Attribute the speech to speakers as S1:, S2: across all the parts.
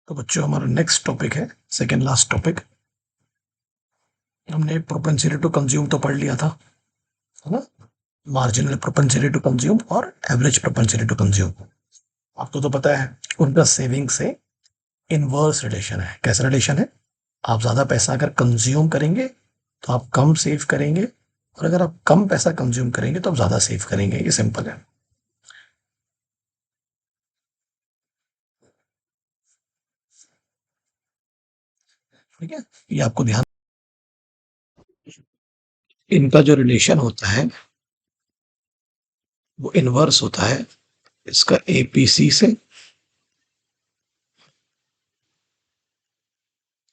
S1: तो बच्चों हमारा नेक्स्ट टॉपिक है, सेकेंड लास्ट टॉपिक। हमने प्रोपेंसिटी टू कंज्यूम तो पढ़ लिया था, है ना। मार्जिनल प्रोपेंसिटी टू कंज्यूम और एवरेज प्रोपेंसिटी टू कंज्यूम। आपको तो पता है उनका सेविंग से इनवर्स रिलेशन है। कैसा रिलेशन है? आप ज़्यादा पैसा अगर कंज्यूम करेंगे तो आप कम सेव करेंगे, और अगर आप कम पैसा कंज्यूम करेंगे तो आप ज़्यादा सेव करेंगे। ये सिंपल है, ठीक है। ये आपको ध्यान, इनका जो रिलेशन होता है वो इनवर्स होता है इसका एपीसी से,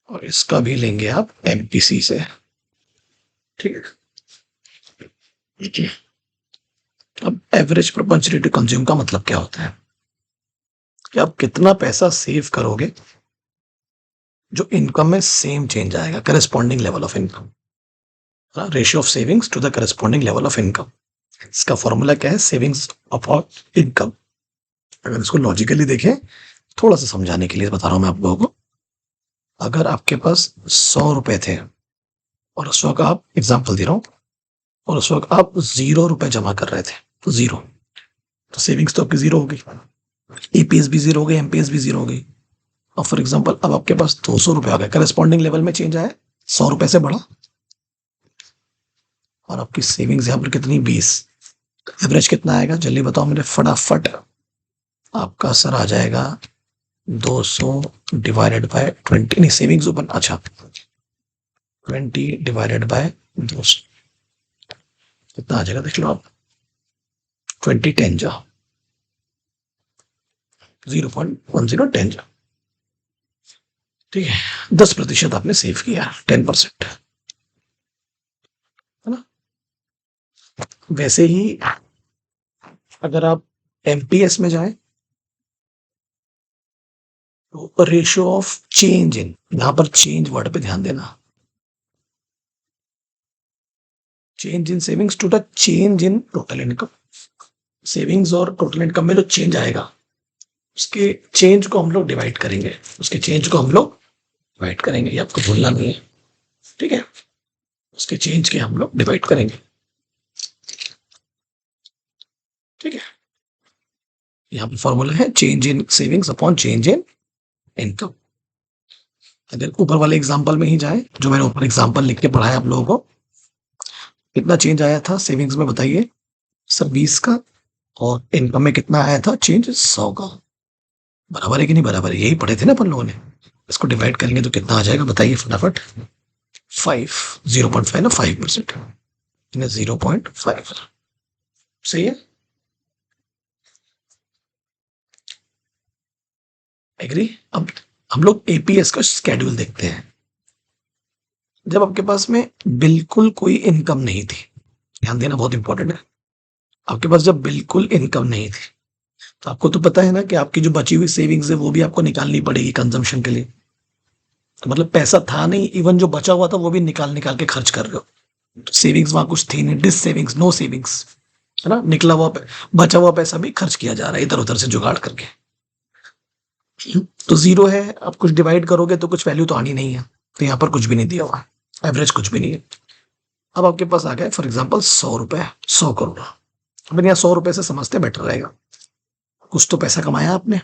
S1: और इसका भी लेंगे आप एमपीसी से, ठीक है। अब एवरेज प्रोपेंसिटी टू कंज्यूम का मतलब क्या होता है कि आप कितना पैसा सेव करोगे जो इनकम में सेम चेंज आएगा, corresponding level of income, ratio of savings to the corresponding level of income. इसका फॉर्मूला क्या है? Savings upon income. अगर इसको लॉजिकली देखें, थोड़ा सा समझाने के लिए बता रहा हूं मैं आप लोगों को। अगर आपके पास 100 रुपए थे और उस वक्त आप, एग्जाम्पल दे रहा हूं, और उस वक्त आप 0 रुपए जमा कर रहे थे, तो जीरो, तो सेविंग्स तो आपकी जीरो हो गई, ईपीएस भी जीरो हो गई, एमपीएस भी जीरो हो गई। और फॉर एग्जाम्पल अब आपके पास 200 रुपए आ गए, करस्पॉन्डिंग लेवल में चेंज आया, 100 रुपए से बढ़ा, और आपकी सेविंग्स यहाँ पर कितनी? 20। एवरेज कितना आएगा जल्दी बताओ मुझे फटाफट। आपका सर आ जाएगा 200 डिवाइडेड बाय 20, नहीं सेविंग्स ऊपर, अच्छा 20 डिवाइडेड बाय 200 कितना आ जाएगा देख लो आप। 20 10 जा 0.10 जा, ठीक है। 10% आपने सेव किया, 10%, है ना। वैसे ही अगर आप एमपीएस में जाएं तो रेशियो ऑफ चेंज इन, यहां पर चेंज वर्ड पे ध्यान देना, change in savings to the change in total income. Savings और टोटल इनकम में जो चेंज आएगा उसके चेंज को हम लोग डिवाइड करेंगे, उसके चेंज को हम लोग डिवाइड करेंगे, ये आपको भूलना नहीं है, ठीक है। उसके चेंज के हम लोग डिवाइड करेंगे, ठीक है। यहाँ पे फॉर्मूला है change in savings upon change in income. अगर ऊपर वाले एग्जांपल में ही जाए, जो मैंने ऊपर एग्जांपल लिख के पढ़ाया आप लोगों को, कितना चेंज आया था सेविंग्स में बताइए सर? 20 का। और इनकम में कितना आया था चेंज? 100 का। बराबर है कि नहीं बराबर है? यही पढ़े थे ना अपन लोगों ने। इसको डिवाइड करेंगे तो कितना आ जाएगा बताइए फटाफट? 5, 0.5 ना, 5%, 0.5, सही है, एग्री। अब हम लोग एपीएस का स्केड्यूल देखते हैं। जब आपके पास में बिल्कुल कोई इनकम नहीं थी, ध्यान देना बहुत इंपॉर्टेंट है, आपके पास जब बिल्कुल इनकम नहीं थी तो आपको तो पता है ना कि आपकी जो बची हुई सेविंग्स है वो भी आपको निकालनी पड़ेगी कंजम्पशन के लिए। तो मतलब पैसा था नहीं, इवन जो बचा हुआ था वो भी निकाल निकाल के खर्च कर रहे हो। तो सेविंग्स वहां कुछ थी नहीं, डिस सेविंग्स, नो सेविंग्स, है ना। निकला हुआ बचा हुआ पैसा भी खर्च किया जा रहा है इधर उधर से जुगाड़ करके। तो जीरो है, आप कुछ डिवाइड करोगे तो कुछ वैल्यू तो आनी नहीं है, तो यहाँ पर कुछ भी नहीं दिया हुआ, एवरेज कुछ भी नहीं है। अब आपके पास आ गया फॉर एग्जाम्पल 100 रुपए, 100 करोड़। अब यहाँ 100 रुपए से समझते बेटर रहेगा, कुछ तो पैसा कमाया आपने।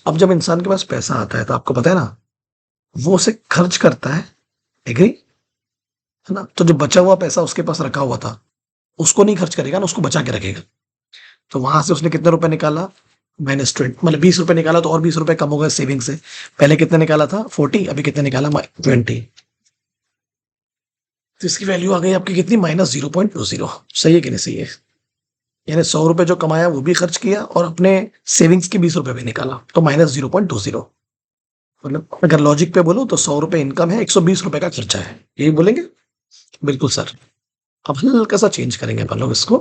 S1: अब जब इंसान के पास पैसा आता है तो आपको पता है ना, वो उसे खर्च करता है, एग्री, है ना। तो जो बचा हुआ पैसा उसके पास रखा हुआ था उसको नहीं खर्च करेगा ना, उसको बचा के रखेगा। तो वहां से उसने कितने रुपए निकाला? -20, मतलब 20 रुपए निकाला, तो और 20 रुपए कम हो गए सेविंग से। पहले कितने निकाला था? 40, अभी कितने निकाला? 20। तो इसकी वैल्यू आ गई आपकी कितनी? -0.20। सही है कि नहीं सही है? यानी 100 रुपए जो कमाया वो भी खर्च किया और अपने सेविंग्स के 20 रुपए भी निकाला, तो -0.20। मतलब अगर लॉजिक पे बोलो तो 100 रुपए इनकम है, 120 रुपए का खर्चा है, यही बोलेंगे? बिल्कुल सर। अब हल्का सा चेंज करेंगे अपन लोग इसको।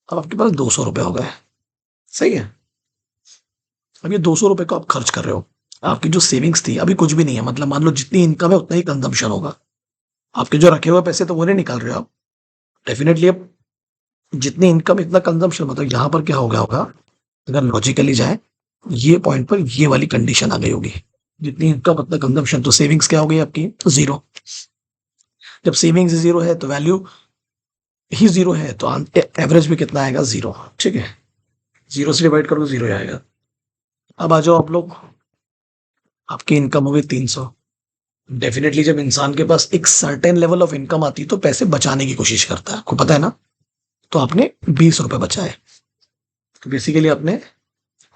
S1: अब आपके पास 200 रुपए हो गए, सही है। अब ये 200 रुपए को आप खर्च कर रहे हो, आपकी जो सेविंग्स थी अभी कुछ भी नहीं है, मतलब मान लो जितनी इनकम है उतना ही कंजम्पशन होगा। आपके जो रखे हुए पैसे तो वो नहीं निकाल रहे हो आप, डेफिनेटली। अब जितनी इनकम इतना कंजम्पशन, मतलब यहाँ पर क्या हो गया होगा, अगर लॉजिकली जाए ये पॉइंट पर ये वाली कंडीशन आ गई होगी, जितनी इनकम उतना कंजम्पशन, तो सेविंग्स क्या हो गई आपकी? जीरो। जब सेविंग्स जीरो है तो वैल्यू ही जीरो है, तो एवरेज भी कितना आएगा? जीरो। ठीक है, जीरो से डिवाइड करो जीरो आएगा। अब आ जाओ आप लोग, आपकी इनकम हो गई 300। डेफिनेटली जब इंसान के पास एक सर्टेन लेवल ऑफ इनकम आती है तो पैसे बचाने की कोशिश करता है, आपको पता है ना। तो आपने 20 रुपए बचाए, तो बेसिकली आपने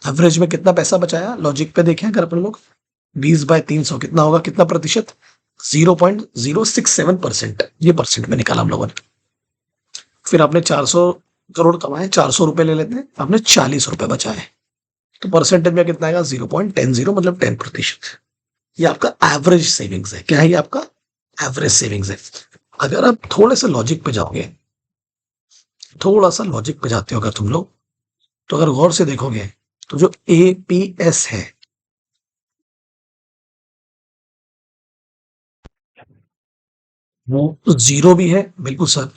S1: एवरेज में कितना पैसा बचाया? लॉजिक पे देखें अगर अपन लोग, 20/300 कितना होगा, कितना प्रतिशत? 0.067%। ये परसेंट में निकाला हम लोगों ने। फिर आपने 400 करोड़ कमाए, 400 रुपए ले लेते हैं, आपने 40 रुपए बचाए, तो परसेंटेज में कितना आएगा? 0.10, मतलब 10%। ये आपका एवरेज सेविंग्स है। क्या है ये? आपका एवरेज सेविंग्स है। अगर आप थोड़े से लॉजिक पे जाओगे, थोड़ा सा लॉजिक पे जाते हो अगर तुम लोग, तो अगर गौर से देखोगे तो जो एपीएस है, वो जीरो भी है, बिल्कुल सर,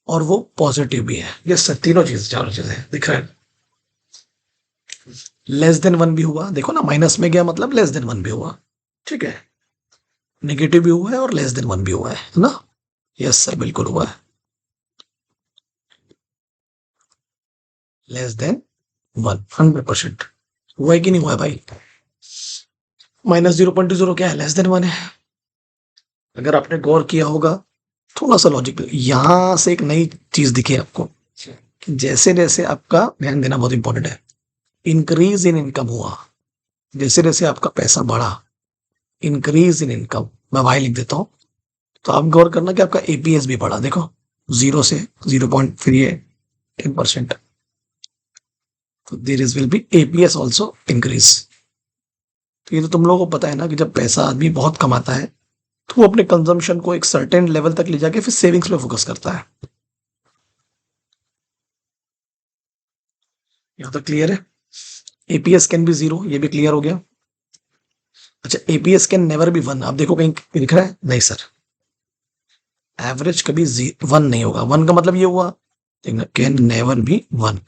S1: और वो पॉजिटिव भी है। ये सब तीनों चीज, चारों चीजें दिख रहा है। लेस देन वन भी हुआ, देखो ना, माइनस में गया मतलब लेस देन वन भी हुआ। ठीक है, नेगेटिव भी हुआ है और लेस देन वन भी हुआ है ना। यस सर, बिल्कुल हुआ है, लेस देन वन, 100% हुआ है कि नहीं हुआ है भाई? -0.20 क्या है? लेस देन वन है। अगर आपने गौर किया होगा, थोड़ा सा लॉजिक, यहां से एक नई चीज दिखी आपको, कि जैसे जैसे आपका, ध्यान देना बहुत इंपॉर्टेंट है, इंक्रीज इन इनकम हुआ, जैसे जैसे आपका पैसा बढ़ा, इंक्रीज इन इनकम, मैं वाई लिख देता हूं, तो आप गौर करना कि आपका एपीएस भी बढ़ा। देखो, जीरो से 0. फिर ये 10%, तो there is will be APS also increase. तो ये तो तुम लोगों को पता है ना, कि जब पैसा आदमी बहुत कमाता है तो वो अपने कंजम्पशन को एक सर्टेन लेवल तक ले जाके फिर सेविंग्स पे फोकस करता है। यहां तक क्लियर है? एपीएस कैन बी जीरो, ये भी क्लियर हो गया। अच्छा, APS can never B one, आप देखो कहीं लिख रहा है? नहीं सर, एवरेज कभी वन नहीं होगा। वन का मतलब ये हुआ, कैन नेवर बी वन,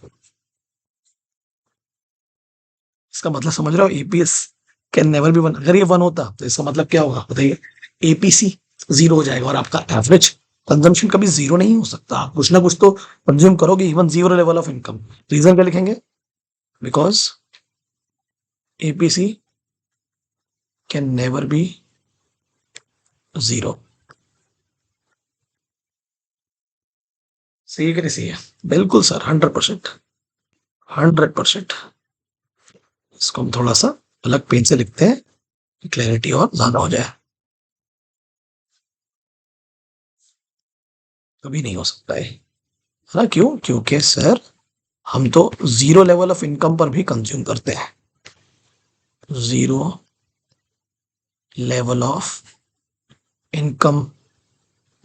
S1: इसका मतलब समझ रहे हो? APS can never B one, अगर ये वन होता तो इसका मतलब क्या होगा बताइए? एपीसी जीरो हो जाएगा, और आपका एवरेज कंजम्पशन कभी जीरो नहीं हो सकता। आप कुछ ना कुछ तो कंज्यूम करोगे, even zero level of income. Reason क्या लिखेंगे? Because APC can never be zero. सही है कि नहीं सही है? बिल्कुल सर, 100%, 100%। इसको हम थोड़ा सा अलग पेन से लिखते हैं, क्लैरिटी और ज्यादा हो जाए। कभी नहीं हो सकता है ना? क्यों? क्योंकि सर, हम तो जीरो लेवल ऑफ इनकम पर भी कंज्यूम करते हैं। जीरो लेवल ऑफ इनकम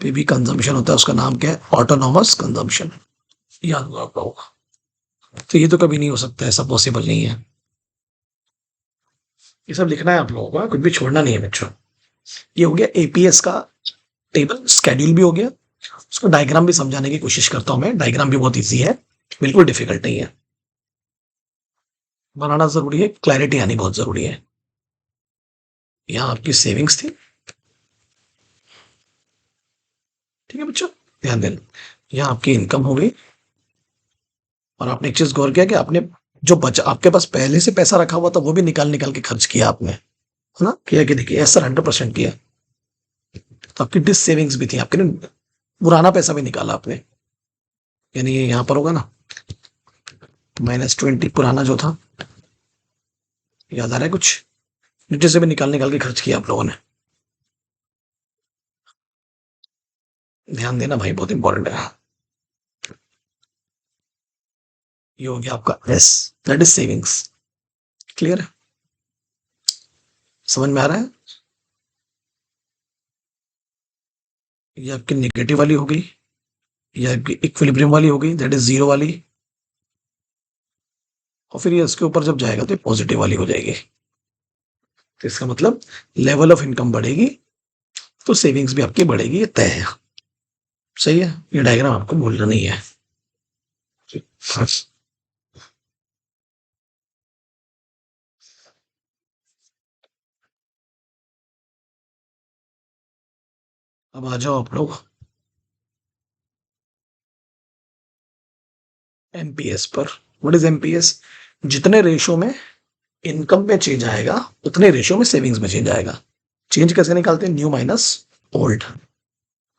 S1: पे भी कंजम्पशन होता है, उसका नाम क्या है? Autonomous consumption. याद रखा होगा। तो ये तो कभी नहीं हो सकता, ऐसा पॉसिबल नहीं है। ये सब लिखना है आप लोगों को, कुछ भी छोड़ना नहीं है बच्चों। ये हो गया एपीएस का टेबल, स्केड्यूल भी हो गया। उसको डायग्राम भी समझाने की कोशिश करता हूं मैं, डायग्राम भी बहुत इजी है, बिल्कुल डिफिकल्ट नहीं है। बनाना जरूरी है, क्लैरिटी आनी बहुत जरूरी है। यहाँ आपकी सेविंग्स थी, ठीक है बच्चों, ध्यान देना। यहाँ आपकी इनकम हो गई, और आपने एक चीज गौर किया कि आपने जो बचा, आपके पास पहले से पैसा रखा हुआ था, वो भी निकाल निकाल के खर्च किया आपने, है ना? किया कि देखिए, सर 100% किया। तो आपकी डिस सेविंग्स भी थी, आपके ने पुराना पैसा भी निकाला आपने, यानी ये यहाँ पर होगा ना, -20 पुराना जो था, याद आ रहा है कुछ? नीचे से भी निकाल निकाल के खर्च किया आप लोगों ने। ध्यान देना भाई, बहुत इंपॉर्टेंट है। ये हो गया आपका S, that is savings. Clear है? समझ में आ रहा है? ये आपकी नेगेटिव वाली हो गई, ये आपकी इक्विलिब्रियम वाली हो गई, दैट इज जीरो वाली, और फिर ये इसके ऊपर जब जाएगा तो पॉजिटिव वाली हो जाएगी। तो इसका मतलब लेवल ऑफ इनकम बढ़ेगी तो सेविंग्स भी आपकी बढ़ेगी, ये तय है। सही है? ये डायग्राम आपको भूलना नहीं है। अब आ जाओ आप लोग एमपीएस पर। What is MPS? जितने रेशो में इनकम में चेंज आएगा उतने रेशो में सेविंग्स में चेंज आएगा। चेंज कैसे निकालते हैं? New minus old.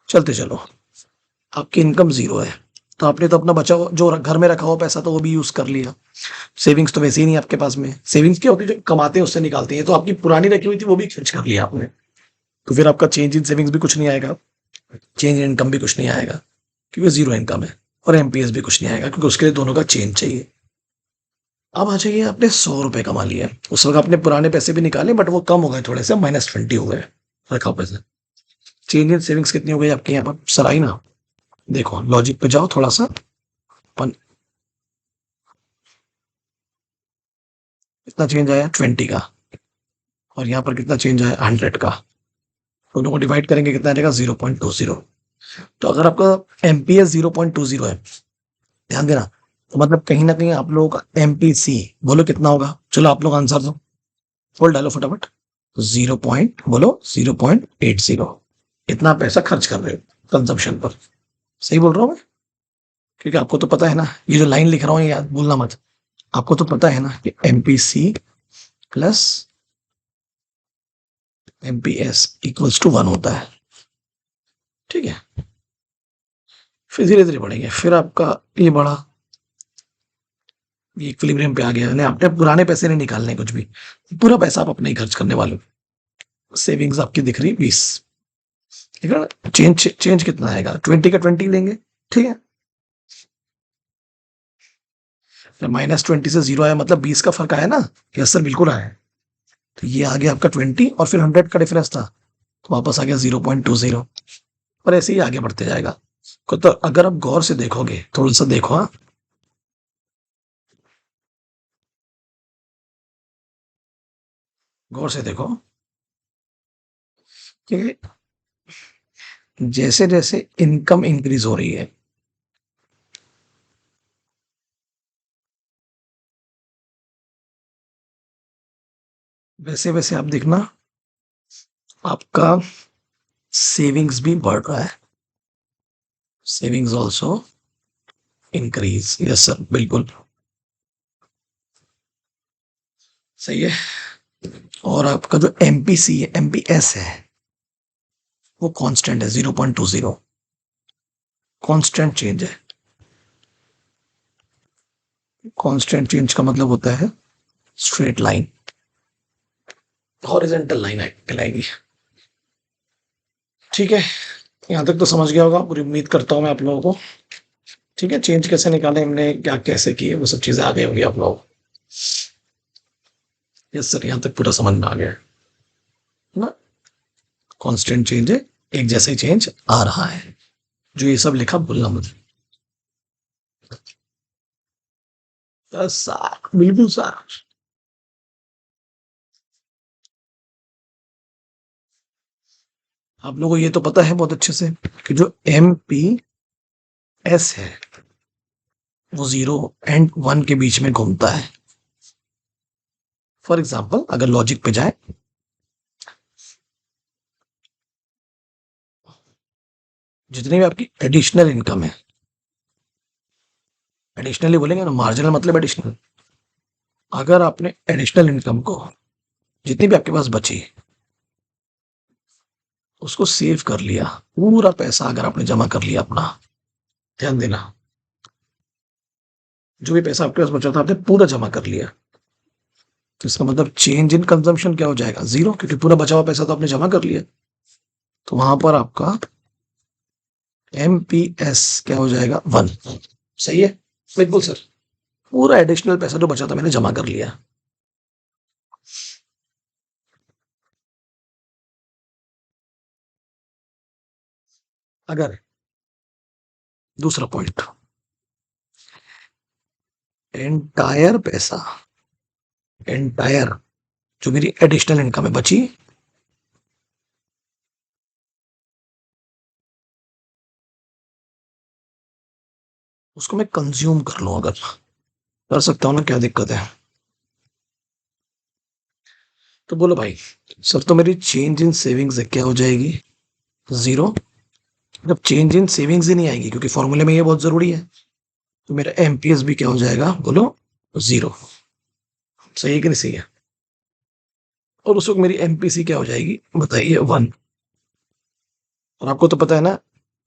S1: चलते चलो, आपकी इनकम जीरो है तो आपने तो अपना बचा हुआ जो घर में रखा हुआ पैसा तो वो भी यूज कर लिया। सेविंग्स तो वैसे ही नहीं आपके पास में। सेविंग्स क्या होती है? जो कमाते हैं उससे निकालते हैं। तो आपकी पुरानी रखी हुई थी वो भी खर्च कर लिया आपने, तो फिर आपका चेंज इन सेविंग्स भी कुछ नहीं आएगा, चेंज इन इनकम भी कुछ नहीं आएगा क्योंकि जीरो इनकम है, और एमपीएस भी कुछ नहीं आएगा क्योंकि उसके लिए दोनों का चेंज चाहिए। अब आ जाइए, आपने 100 रुपए कमा लिया। उस वक्त आपने पुराने पैसे भी निकाले बट वो कम हो गए, थोड़े से -20 हो गए रखा पैसे। चेंज इन सेविंग्स कितनी हो गई आपके यहाँ पर सराई ना? देखो लॉजिक पे जाओ थोड़ा सा। अपन कितना चेंज आया? 20 का। और यहाँ पर कितना चेंज आया? 100 का। दोनों को डिवाइड करेंगे कितना आएगा? 0.20। तो अगर आपका एमपीएस 0.20 है, ध्यान देना, तो मतलब कहीं ना कहीं आप लोगों का एमपीसी बोलो कितना होगा? चलो आप लोग आंसर दो, बोल डालो फटाफट। 0. बोलो 0.80। इतना पैसा खर्च कर रहे हो कंजम्पशन पर। सही बोल रहा हूँ मैं? क्योंकि आपको तो पता है ना, ये जो लाइन लिख रहा हूँ ये याद भूलना मत। आपको तो पता है ना कि MPC plus MPS equals to 1 होता है। ठीक है, फिर धीरे धीरे बढ़ेंगे, फिर आपका ये बढ़ा, ये इक्विलिब्रियम पे आ गया। यानी आपने पुराने पैसे नहीं निकालने कुछ भी, पूरा पैसा आप अपने ही खर्च करने वाले हो। सेविंग्स आपकी दिख रही 20। ठीक है ना? चेंज चेंज कितना आएगा? 20 का 20 लेंगे। ठीक है, -20 से 0 आया मतलब 20 का फर्क आया ना? यस सर बिल्कुल आया। तो ये आ गया आपका 20 और फिर 100 का डिफरेंस था तो वापस आ गया 0.20। और ऐसे ही आगे बढ़ते जाएगा। तो अगर आप गौर से देखोगे, थोड़ा सा देखो, हाँ गौर से देखो कि जैसे जैसे इनकम इंक्रीज हो रही है, वैसे वैसे आप देखना आपका सेविंग्स भी बढ़ रहा है। Savings also increase. Yes sir बिल्कुल सही है। और आपका जो एमपीसी है, एमपीएस है, वो कांस्टेंट है 0.20। कांस्टेंट चेंज है। कांस्टेंट चेंज का मतलब होता है स्ट्रेट लाइन, हॉरिजॉन्टल लाइन कहलाएगी। ठीक है, यहाँ तक तो समझ गया होगा, पूरी उम्मीद करता हूँ मैं आप लोगों को। ठीक है, चेंज कैसे निकाले हमने, क्या कैसे किए, वो सब चीजें आ गई होंगी आप लोगों को। यस सर, यहाँ तक पूरा समझ में आ गया है ना? कांस्टेंट चेंज है, एक जैसे ही चेंज आ रहा है। जो ये सब लिखा भूलना मत। यस सर बिल्कुल सर। आप लोगों को ये तो पता है बहुत अच्छे से कि जो एम पी एस है वो 0 और 1 के बीच में घूमता है। फॉर एग्जाम्पल अगर लॉजिक पे जाए, जितनी भी आपकी एडिशनल इनकम है, एडिशनली बोलेंगे ना, मार्जिनल मतलब एडिशनल। अगर आपने एडिशनल इनकम को, जितनी भी आपके पास बची, उसको सेव कर लिया, पूरा पैसा अगर आपने जमा कर लिया अपना, ध्यान देना, जो भी पैसा आपके पास बचा था आपने पूरा जमा कर लिया, तो इसका मतलब चेंज इन कंजम्पशन क्या हो जाएगा? 0, क्योंकि पूरा बचा हुआ पैसा तो आपने जमा कर लिया। तो वहां पर आपका एमपीएस क्या हो जाएगा? 1। सही है बिल्कुल सर। पूरा एडिशनल पैसा जो बचा था मैंने जमा कर लिया। अगर दूसरा पॉइंट, एंटायर पैसा, एंटायर जो मेरी एडिशनल इनकम है बची, उसको मैं कंज्यूम कर लूं, अगर कर सकता हूं ना, क्या दिक्कत है? तो बोलो भाई, सर तो मेरी चेंज इन सेविंग्स क्या हो जाएगी? जीरो। जब चेंज इन सेविंग्स ही नहीं आएगी, क्योंकि फॉर्मूले में ये बहुत जरूरी है, तो मेरा एमपीएस भी क्या हो जाएगा बोलो, जीरो। सही है कि नहीं सही है? और उस वक्त मेरी एमपीसी क्या हो जाएगी बताइए, वन। और आपको तो पता है ना,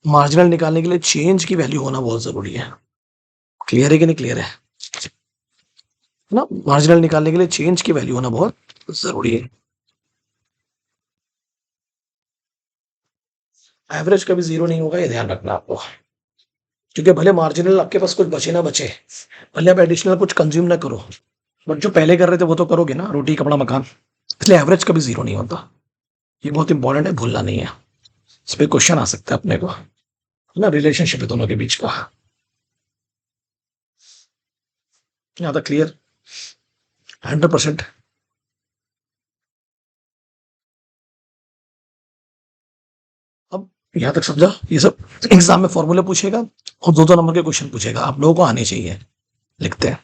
S1: मार्जिनल निकालने के लिए चेंज की वैल्यू होना बहुत जरूरी है। क्लियर है कि नहीं क्लियर है ना? मार्जिनल निकालने के लिए चेंज की वैल्यू होना बहुत जरूरी है। एवरेज कभी जीरो नहीं होगा, ये ध्यान रखना आपको। क्योंकि भले मार्जिनल आपके पास कुछ बचे ना बचे, भले आप एडिशनल कुछ कंज्यूम ना करो, बट जो पहले कर रहे थे वो तो करोगे ना, रोटी कपड़ा मकान। इसलिए एवरेज कभी जीरो नहीं होता। ये बहुत इंपॉर्टेंट है, भूलना नहीं है। इस पे क्वेश्चन आ सकता है अपने को, है ना? रिलेशनशिप है दोनों के बीच का। यहाँ तक क्लियर? 100%। अब यहाँ तक समझा? ये सब एग्जाम में फॉर्मूले पूछेगा और दो दो नंबर के क्वेश्चन पूछेगा, आप लोगों को आने चाहिए। लिखते हैं,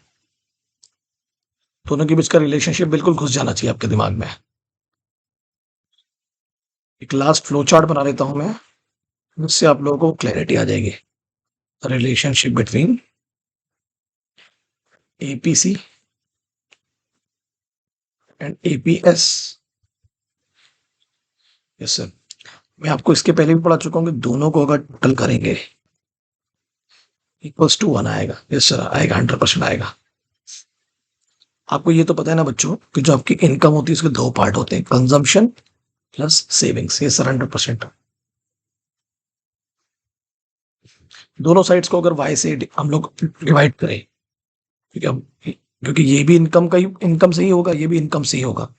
S1: दोनों के बीच का रिलेशनशिप बिल्कुल घुस जाना चाहिए आपके दिमाग में। एक लास्ट फ्लो चार्ट बना लेता हूं मैं, जिससे आप लोगों को क्लैरिटी आ जाएगी। Relationship between APC and APS. Yes sir. मैं आपको इसके पहले भी पढ़ा चुका हूँ कि दोनों को अगर टोटल करेंगे इक्वल्स टू वन आएगा। यस सर, आएगा, 100% आएगा। आपको ये तो पता है ना बच्चों, कि जो आपकी इनकम होती है उसके दो पार्ट होते हैं, कंजम्पशन प्लस सेविंग्स। ये सर 100%। दोनों साइड्स को अगर वाई से हम लोग डिवाइड करें, ठीक है, क्योंकि ये भी इनकम का ही, इनकम से ही होगा, ये भी इनकम से ही होगा।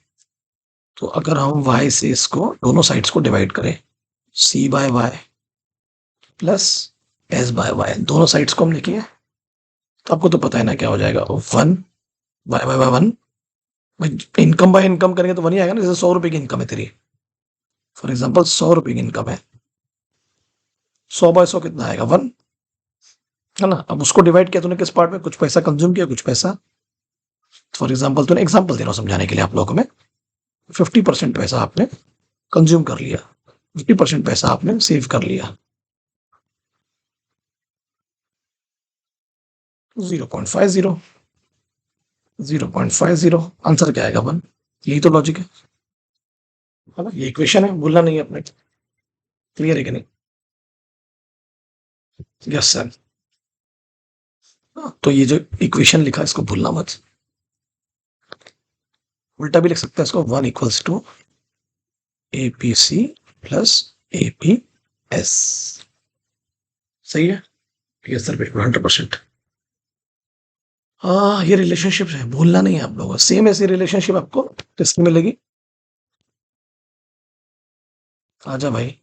S1: तो अगर हम वाई से इसको दोनों साइड्स को डिवाइड करें, c by y plus s by y, दोनों साइड्स को हम लिखें, तो आपको तो पता है ना क्या हो जाएगा, one by by by one. Income by income करेंगे तो वन ही आएगा ना। जैसे 100 रुपए की इनकम है तेरी, फॉर एग्जाम्पल 100 रुपए की इनकम है, 100/100 कितना आएगा, वन, है ना? अब उसको डिवाइड किया तूने किस पार्ट में, कुछ पैसा कंज्यूम किया, कुछ पैसा, फॉर एग्जाम्पल तूने, एग्जाम्पल दे रहा हूँ समझाने के लिए आप लोगों को मैं, 50% पैसा आपने कंज्यूम कर लिया, 50% पैसा आपने सेव कर लिया। 0.50, 0.50 आंसर क्या आएगा, वन। यही तो लॉजिक है ना? ये इक्वेशन है, भूलना नहीं है अपने। क्लियर है कि नहीं? Yes sir. तो ये जो इक्वेशन लिखा है इसको भूलना मत। उल्टा भी लिख सकते हैं इसको, one equals to APC plus APS. सही है? यस सर, बिल्कुल 100%। हाँ, ये रिलेशनशिप है, भूलना नहीं है आप लोगों को। सेम ऐसी रिलेशनशिप आपको किसकी मिलेगी? आजा भाई।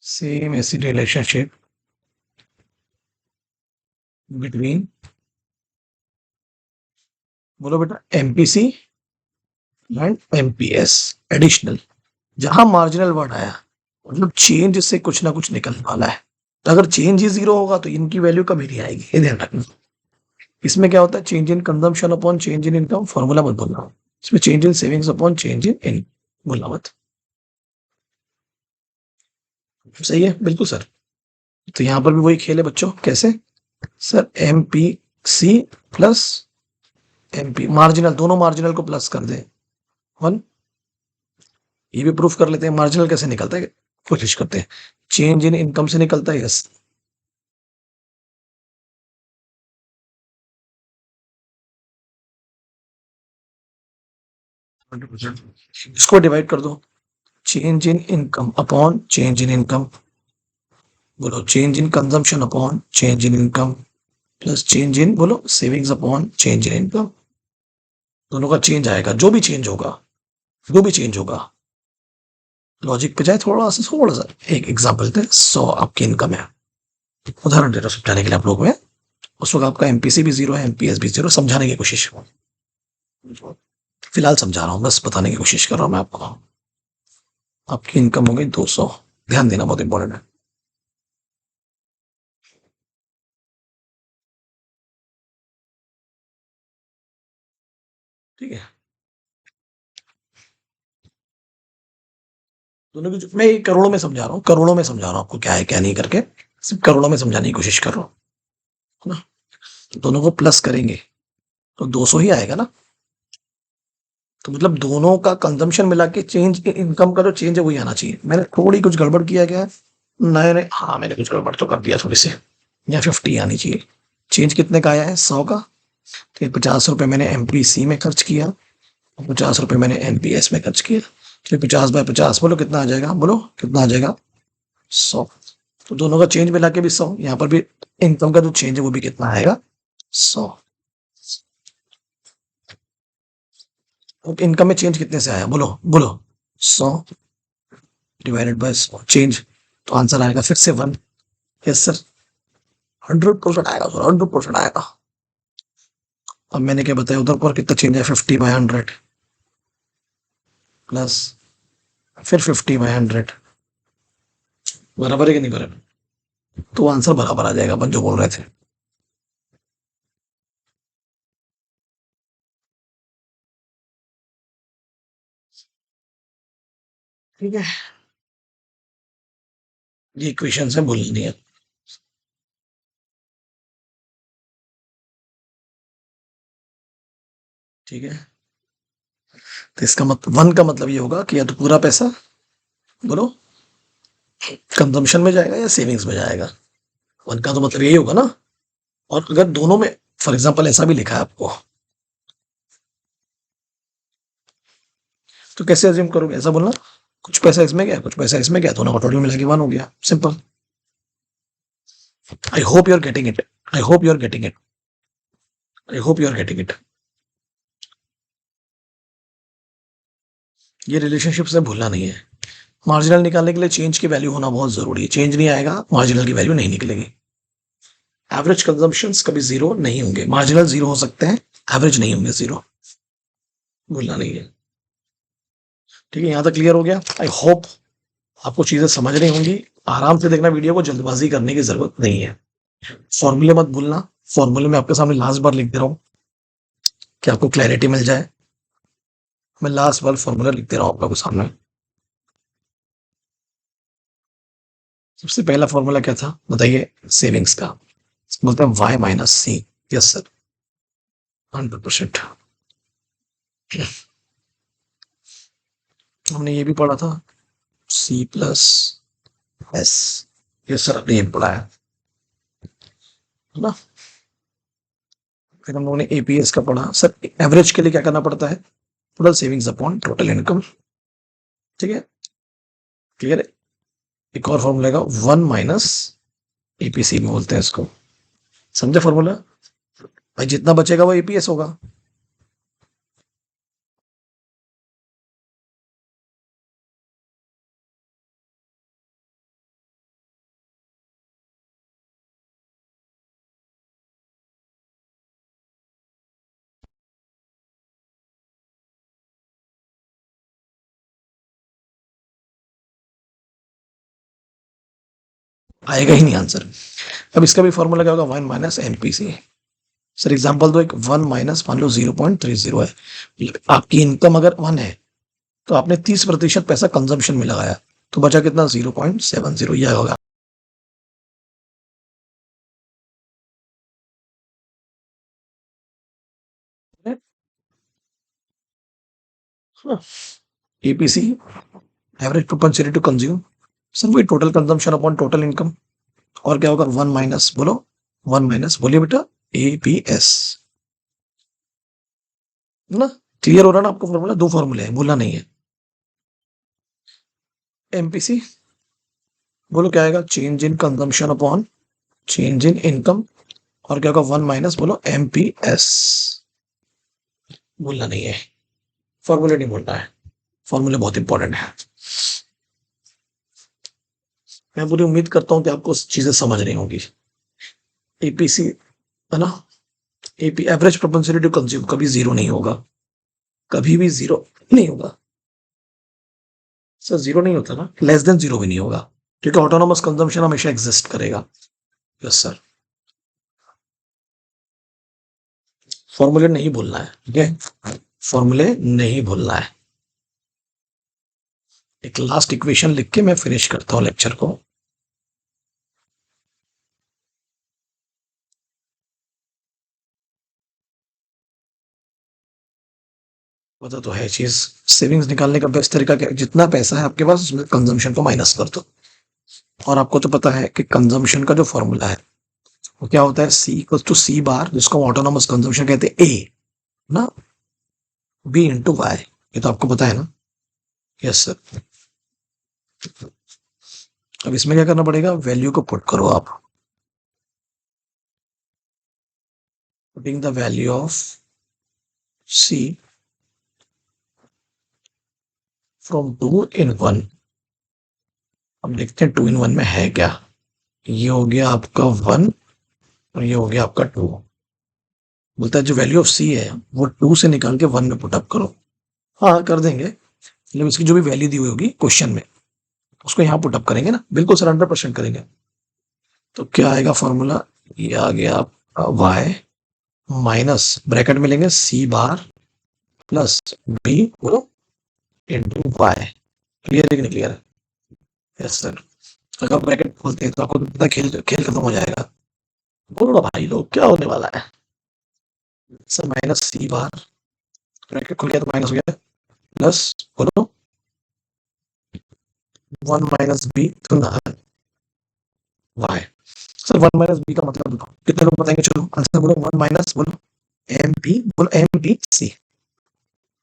S1: सेम ऐसी रिलेशनशिप बिटवीन, बोलो बेटा, एमपीसी एंड एमपीएस एडिशनल। जहां मार्जिनल वर्ड आया, मतलब चेंज से कुछ ना कुछ निकलने वाला है। तो अगर चेंज ही जीरो होगा तो इनकी वैल्यू कभी नहीं आएगी, ये ध्यान रखना। इसमें क्या होता है, change in consumption upon change in income, formula मत बोलना। इसमें change in savings upon change in in, बोलना मत। सही है? बिल्कुल सर। तो यहां पर भी वही खेल है बच्चों। कैसे sir? M P C plus M P, marginal, दोनों मार्जिनल को प्लस कर दे, वन। ये भी प्रूफ कर लेते हैं मार्जिनल कैसे निकलता है, कोशिश करते हैं। चेंज इन इनकम से निकलता है, यस। इसको डिवाइड कर दो, change in income upon change in income, बोलो change in consumption upon change in income, plus change in, बोलो savings upon change in income. दोनों का चेंज आएगा, जो भी चेंज होगा, जो भी चेंज होगा। लॉजिक पे जाए थोड़ा सा एक एग्जांपल देते हैं। 100 आपकी इनकम है, उदाहरण दे रहा हूं समझाने के लिए आप लोगों में। उस वक्त आपका एमपीसी भी जीरो है, एमपीएस भी जीरो, समझाने की कोशिश, फिलहाल समझा रहा हूँ, बस बताने की कोशिश कर रहा हूँ मैं आपको। आपकी इनकम हो गई 200, ध्यान देना बहुत इंपॉर्टेंट है। ठीक है? दोनों की मैं करोड़ों में समझा रहा हूँ, करोड़ों में समझा रहा हूँ आपको क्या है क्या नहीं करके, सिर्फ करोड़ों में समझाने की कोशिश कर रहा हूँ, है ना। तो दोनों को प्लस करेंगे तो 200 ही आएगा ना। तो मतलब दोनों का कंजम्पशन मिला के चेंज इनकम का जो चेंज है वही आना चाहिए। मैंने थोड़ी कुछ गड़बड़ किया क्या है? नहीं नहीं, हाँ मैंने कुछ गड़बड़ तो कर दिया थोड़ी सी। यहाँ 50 आनी चाहिए। चेंज कितने का आया है? 100 का। तो 50 रुपए मैंने एमपीसी में खर्च किया, 50 रुपए मैंने एनपीएस में खर्च किया। तो 50/50 बोलो कितना आ जाएगा? बोलो कितना आ जाएगा? 100। तो दोनों का चेंज मिला के भी 100, यहाँ पर भी इनकम का जो चेंज है वो भी कितना आएगा? 100। इनकम में चेंज कितने से आया? बोलो बोलो। 100 डिवाइडेड बाय 100 चेंज, तो आंसर आएगा फिर से 1। यस सर, 100% आएगा सर, 100% आएगा। अब मैंने क्या बताया उधर पर कितना चेंज है? 50/100 प्लस फिर 50/100, बराबर है कि नहीं बराबर? तो आंसर बराबर आ जाएगा अपन जो बोल रहे थे। ठीक है, ये इक्वेशन से भूलनी नहीं है। ठीक है, तो इसका मतलब 1 का मतलब ये होगा कि या तो पूरा पैसा, बोलो, कंजम्पशन में जाएगा या सेविंग्स में जाएगा। 1 का तो मतलब यही होगा ना। और अगर दोनों में, फॉर एग्जाम्पल ऐसा भी लिखा है आपको, तो कैसे अज्यूम करोगे? ऐसा बोलना कुछ पैसा इसमें गया, कुछ पैसा इसमें गया, दोनों का टोटल मिला के 1 हो गया, simple. I hope you are getting it. I hope you are getting it. I hope you are getting it. ये रिलेशनशिप से भूलना नहीं है। मार्जिनल निकालने के लिए चेंज की वैल्यू होना बहुत जरूरी है। चेंज नहीं आएगा, मार्जिनल की वैल्यू नहीं निकलेगी। एवरेज कंजम्पशन कभी जीरो नहीं होंगे, मार्जिनल जीरो हो सकते हैं, एवरेज नहीं होंगे जीरो। भूलना नहीं है। ठीक है, यहां तक क्लियर हो गया? आई होप आपको चीजें समझ रही होंगी। आराम से देखना वीडियो को, जल्दबाजी करने की जरूरत नहीं है। फॉर्मूले मत भूलना। फॉर्मूले में आपके सामने लास्ट बार लिख दे रहा हूं कि आपको क्लैरिटी मिल जाए। मैं लास्ट बार फॉर्मूला लिख दे रहा हूं आपको सामने। सबसे पहला फॉर्मूला क्या था बताइए? सेविंग्स का। बोलते हैं y - c। Yes sir, 100%। हमने ये भी पढ़ा था, C+S। यस सर, आपने ये भी पढ़ा है ना। फिर हम लोगों ने एपीएस का पढ़ा सर। एवरेज के लिए क्या करना पड़ता है? Total savings upon total income. ठीक है, क्लियर है। एक और फॉर्मूला का 1 - एपीसी में बोलते हैं इसको। समझे फॉर्मूला? भाई जितना बचेगा वो एपीएस होगा। आएगा ही नहीं आंसर। अब इसका भी फॉर्मूला क्या होगा? 1 - एनपीसी। सर एग्जांपल दो, एक 1 माइनस मान लो 0.30 है। आपकी इनकम अगर 1 है तो आपने 30% पैसा कंजम्पशन में लगाया, तो बचा कितना? 0.70। यह होगा। APC, average propensity to consume. Sir वही total consumption upon total income. और क्या होगा? 1 माइनस, बोलो 1 माइनस, बोलिए बेटा, एपीएस। ना, क्लियर हो रहा ना आपको? फॉर्मूला दो फॉर्मूले हैं, भूलना नहीं है। एमपीसी, बोलो क्या आएगा? Change in consumption upon change in income. और क्या होगा? 1 माइनस, बोलो एमपीएस। भूलना नहीं है, फॉर्मूले नहीं भूलना है। फॉर्मूले बहुत इंपॉर्टेंट है। मैं पूरी उम्मीद करता हूं कि आपको चीजें समझ रही होंगी। एपीसी, है ना। AP, average propensity to consume, कभी जीरो नहीं होगा, कभी भी जीरो नहीं होगा। सर जीरो नहीं होता ना, लेस देन जीरो भी नहीं होगा, क्योंकि ऑटोनोमस कंजम्पशन हमेशा एग्जिस्ट करेगा। यस सर, फॉर्मूले नहीं भूलना है। ठीक है, फॉर्मूले नहीं भूलना है। एक लास्ट इक्वेशन लिख के मैं फिनिश करता हूँ लेक्चर को। पता तो है चीज, सेविंग्स निकालने का बेस्ट तरीका क्या है? जितना पैसा है आपके पास उसमें कंजम्पशन को माइनस कर दो। और आपको तो पता है कि कंजम्पशन का जो फॉर्मूला है वो क्या होता है, सी इक्वल्स टू सी बार, जिसको ऑटोनोमस कंजम्पशन कहते हैं, ए ना, बी इंटू वाई। ये तो आपको पता है ना? Yes sir. अब इसमें क्या करना पड़ेगा, वैल्यू को पुट करो आप। Putting the value of C from 2 in 1। अब देखते हैं 2 in 1 में है क्या। ये हो गया आपका 1 और ये हो गया आपका 2। बोलता है जो वैल्यू ऑफ सी है वो 2 से निकाल के 1 में पुट अप करो। हाँ कर देंगे, मतलब इसकी जो भी वैल्यू दी हुई होगी क्वेश्चन में उसको यहाँ पुट अप करेंगे ना, बिल्कुल सर 100% करेंगे। तो क्या आएगा फॉर्मूला, ये आ गया आपका वाई माइनस ब्रैकेट में लेंगे c bar plus b into y. Clear है कि नहीं क्लियर है? Yes sir. अगर ब्रैकेट खोलते हैं तो आपको तो पता है खेल खेल खत्म हो जाएगा। बोलो ना भाई लोग क्या होने वाला है। सर माइनस सी बार, ब्रैकेट खुल गया तो माइनस हो गया, प्लस बोलो 1 माइनस बी तो वाई। सर 1 माइनस बी का मतलब बताओ, कितने लोग बताएंगे? चलो आंसर बोलो, 1 माइनस बोलो एम बी, बोलो एम बी सी।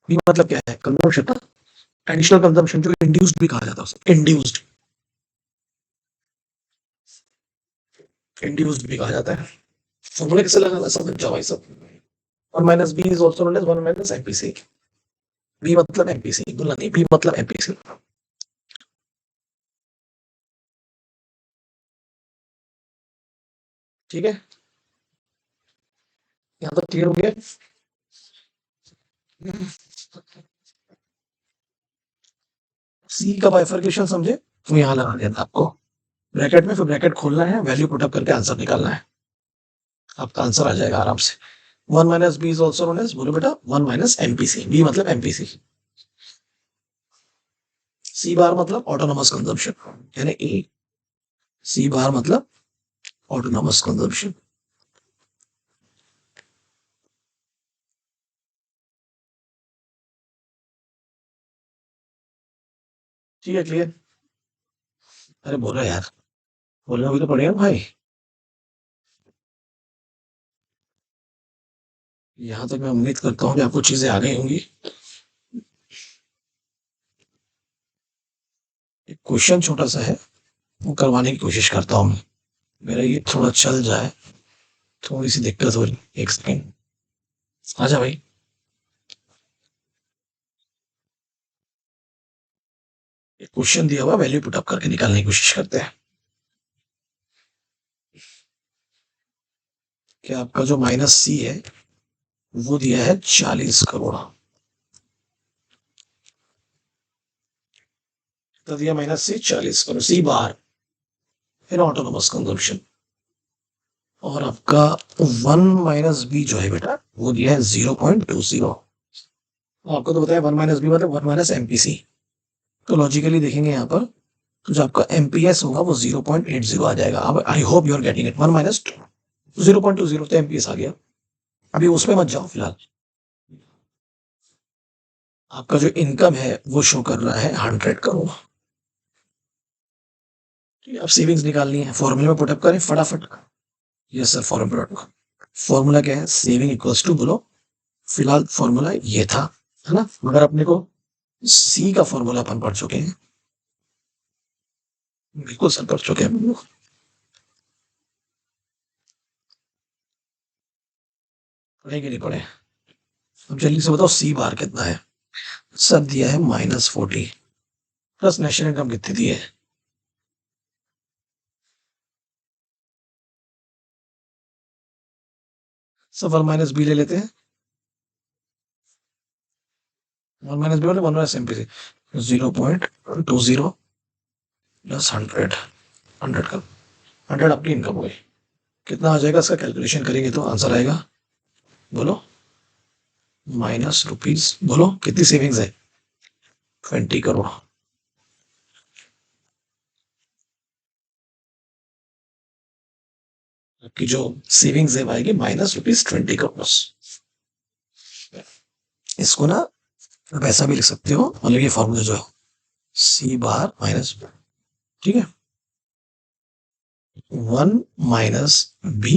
S1: बी मतलब क्या है, कंजम्पशन, एडिशनल कंजम्पशन, जो इंड्यूस्ड भी कहा जाता है उसे, इंड्यूस्ड, इंड्यूस्ड भी कहा जाता है। फॉर्मूला कैसे लगाना समझ जाओ भाई सब। 1 minus B is also known as 1 minus MPC. B मतलब एमपीसी, बोला नहीं, बी मतलब एमपीसी। ठीक है, यहाँ तक क्लियर हो गया? सी का बाइफर्केशन समझे तो यहाँ लगा देना आपको ब्रैकेट में, फिर ब्रैकेट खोलना है, वैल्यू पुटअप करके आंसर निकालना है, आपका आंसर आ जाएगा आराम से। 1 minus B is also known as, बोलो बेटा 1 माइनस एमपीसी। बी मतलब एमपीसी, सी बार मतलब ऑटोनोमस कंजम्पशन, यानी ए, सी बार मतलब ऑटोनोमस कंजम्पशन। ठीक है क्लियर? अरे बोलो यार, बोलना भी तो पड़ेगा भाई। यहाँ तक मैं उम्मीद करता हूँ कि आपको चीजें आ गई होंगी। एक क्वेश्चन छोटा सा है, वो करवाने की कोशिश करता हूँ मैं। मेरा ये थोड़ा चल जाए, थोड़ी सी दिक्कत हो रही, एक सेकेंड। आजा भाई। एक क्वेश्चन दिया हुआ, वैल्यू पुट अप करके निकालने की कोशिश करते हैं। कि आपका जो माइनस सी है वो दिया है 40 करोड़, तो दिया माइनस सी 40 करोड़, सी बार, फिर ऑटोनोमस कंजम्पशन। और आपका 1 माइनस बी जो है बेटा वो दिया है 0.20। आपको तो बताया 1 माइनस बी मतलब 1 माइनस एमपीसी। तो लॉजिकली देखेंगे यहाँ पर, तो जो आपका एमपीएस होगा वो 0.80 आ जाएगा। अब I hope you are getting it. 1 minus 0.20 तो एमपीएस आ गया। अभी उसमें मत जाओ फिलहाल। आपका जो इनकम है वो शो कर रहा है 100 करोड़। अब सेविंग्स निकालनी है, फॉर्मूले में पुटअप करें फटाफट। यस सर, फॉर्मूला फॉर्मूला क्या है, सेविंग इक्वल्स टू, बोलो फिलहाल फॉर्मूला ये था, है ना? मगर अपने को सी का फॉर्मूला अपन पढ़ चुके हैं, बिल्कुल सर पढ़ चुके हैं। पढ़े कि नहीं पढ़े? अब जल्दी से बताओ सी बार कितना है। सर दिया है -40, प्लस नेशनल इनकम कितनी दी है? सब 1 माइनस बी ले लेते हैं। 1 माइनस बी मतलब 1 माइनस एमपी से 0.20 प्लस 100 का 100 आपकी इनकम हो गई। कितना आ जाएगा इसका कैलकुलेशन करेंगे तो आंसर आएगा, बोलो -रुपीज, बोलो कितनी सेविंग्स है? 20 करोड़। आपकी जो सेविंग्स है आएगी -20 करोड़। इसको ना आप ऐसा भी लिख सकते हो, मतलब ये फॉर्मूला जो है सी बार माइनस, ठीक है, 1 माइनस बी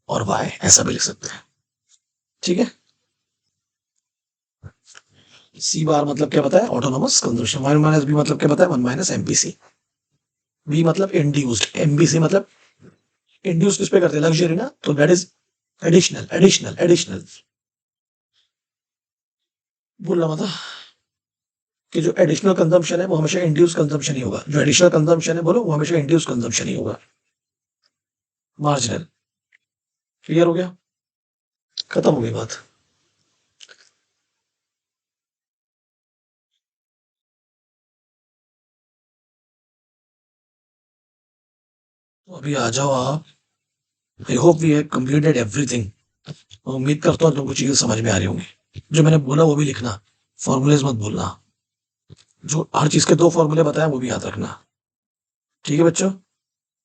S1: और वाई, ऐसा भी लिख सकते हैं, ठीक है। सी बार मतलब क्या पता है, ऑटोनोमस कंजम्पशन। 1 माइनस बी मतलब क्या पता है, 1 माइनस एमपीसी। बी मतलब इंड्यूस्ड, एमबीसी मतलब इंड्यूस किस पे करते हैं, लग्जरी ना, तो that is additional additional additional. बोल रहा था कि जो एडिशनल कंजम्पशन है वो हमेशा इंड्यूस कंजम्पशन ही होगा, जो एडिशनल कंजम्पशन है बोलो वो हमेशा इंड्यूस कंजम्पशन ही होगा। मार्जिनल, क्लियर हो गया, खत्म हो गई बात। तो अभी आ जाओ आप। I hope we have completed everything. उम्मीद करता हूँ तुमको चीजें समझ में आ रही होंगी। जो मैंने बोला वो भी लिखना, फॉर्मूलेज मत भूलना। जो हर चीज के 2 फॉर्मूले बताए वो भी याद रखना, ठीक है बच्चों।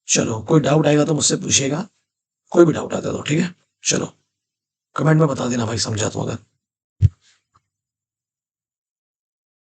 S1: चलो कोई डाउट आएगा तो मुझसे पूछिएगा, कोई भी डाउट आता है तो, ठीक है। चलो कमेंट में बता देना भाई, समझा तो अगर